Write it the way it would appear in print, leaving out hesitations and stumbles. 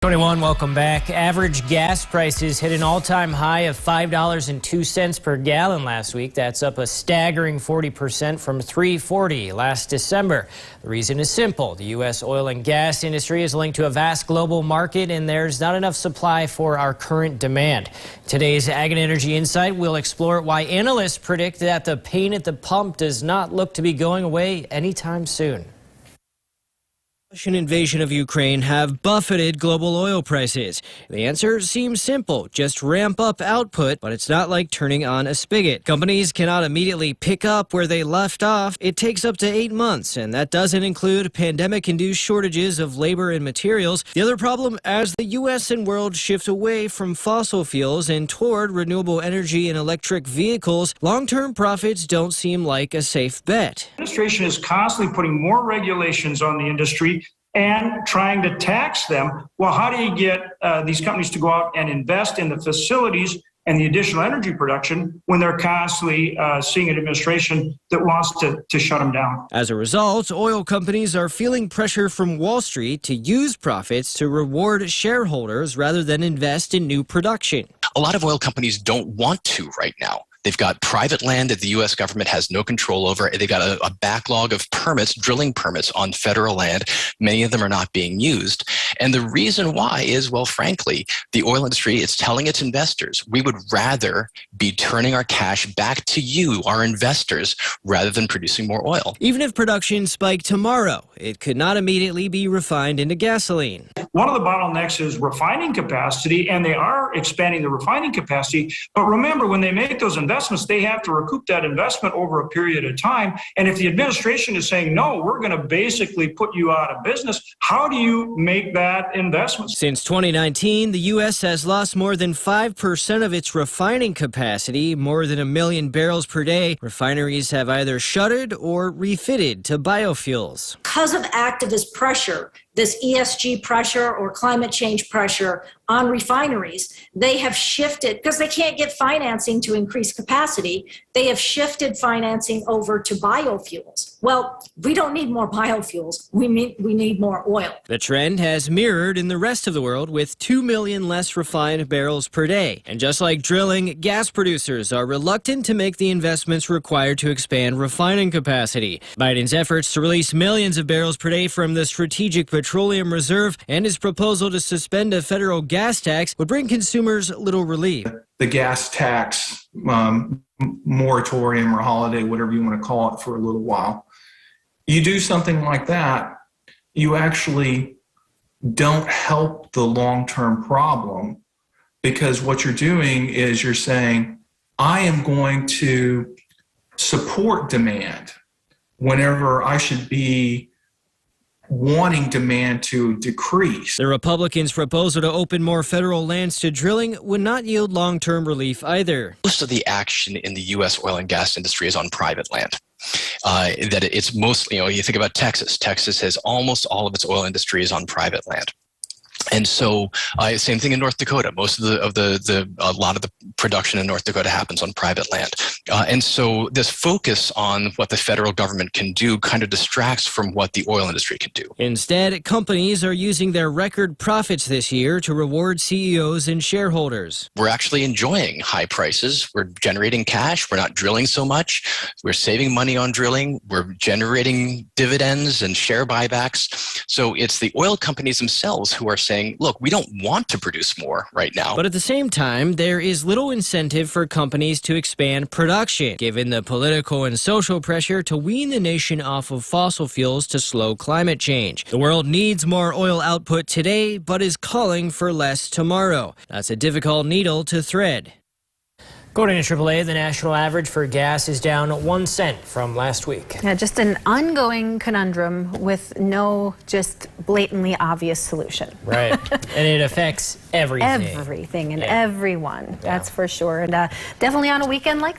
21, welcome back. Average gas prices hit an all-time high of $5.02 per gallon last week. That's up a staggering 40% from $3.40 last December. The reason is simple. The U.S. oil and gas industry is linked to a vast global market, and there's not enough supply for our current demand. Today's Ag and Energy Insight will explore why analysts predict that the pain at the pump does not look to be going away anytime soon. The Russian invasion of Ukraine have buffeted global oil prices. The answer seems simple. Just ramp up output, but it's not like turning on a spigot. Companies cannot immediately pick up where they left off. It takes up to 8 months, and that doesn't include pandemic-induced shortages of labor and materials. The other problem, as the U.S. and world shift away from fossil fuels and toward renewable energy and electric vehicles, long-term profits don't seem like a safe bet. The administration is constantly putting more regulations on the industry and trying to tax them. Well, how do you get these companies to go out and invest in the facilities and the additional energy production when they're constantly seeing an administration that wants to shut them down? As a result, oil companies are feeling pressure from Wall Street to use profits to reward shareholders rather than invest in new production. A lot of oil companies don't want to right now. They've got private land that the U.S. government has no control over. They've got a backlog of permits, drilling permits on federal land. Many of them are not being used. And the reason why is, well, frankly, the oil industry is telling its investors, we would rather be turning our cash back to you, our investors, rather than producing more oil. Even if production spiked tomorrow, it could not immediately be refined into gasoline. One of the bottlenecks is refining capacity, and they are expanding the refining capacity. But remember, when they make those investments, they have to recoup that investment over a period of time. And if the administration is saying, no, we're going to basically put you out of business, how do you make that investment? Since 2019, the U.S. has lost more than 5% of its refining capacity, more than 1 million barrels per day. Refineries have either shuttered or refitted to biofuels. Because of activist pressure, this ESG pressure or climate change pressure on refineries, they have shifted, because they can't get financing to increase capacity, they have shifted financing over to biofuels. Well, we don't need more biofuels. We need more oil. The trend has mirrored in the rest of the world with 2 million less refined barrels per day. And just like drilling, gas producers are reluctant to make the investments required to expand refining capacity. Biden's efforts to release millions of barrels per day from the Strategic Petroleum Reserve and his proposal to suspend a federal gas tax would bring consumers little relief. The gas tax moratorium or holiday, whatever you want to call it, for a little while. You do something like that, you actually don't help the long-term problem, because what you're doing is you're saying, I am going to support demand whenever I should be wanting demand to decrease. The Republicans' proposal to open more federal lands to drilling would not yield long-term relief either. Most of the action in the U.S. oil and gas industry is on private land. That it's mostly, you think about Texas. Texas has almost all of its oil industry is on private land. And so, same thing in North Dakota. Most of a lot of the production in North Dakota happens on private land. And so this focus on what the federal government can do kind of distracts from what the oil industry can do. Instead, companies are using their record profits this year to reward CEOs and shareholders. We're actually enjoying high prices. We're generating cash. We're not drilling so much. We're saving money on drilling. We're generating dividends and share buybacks. So it's the oil companies themselves who are saying, look, we don't want to produce more right now. But at the same time, there is little incentive for companies to expand production, given the political and social pressure to wean the nation off of fossil fuels to slow climate change. The world needs more oil output today, but is calling for less tomorrow. That's a difficult needle to thread. According to AAA, the national average for gas is down 1 cent from last week. Yeah, just an ongoing conundrum with no just blatantly obvious solution. Right. And it affects everything. Everything and everyone, that's for sure. And definitely on a weekend like this.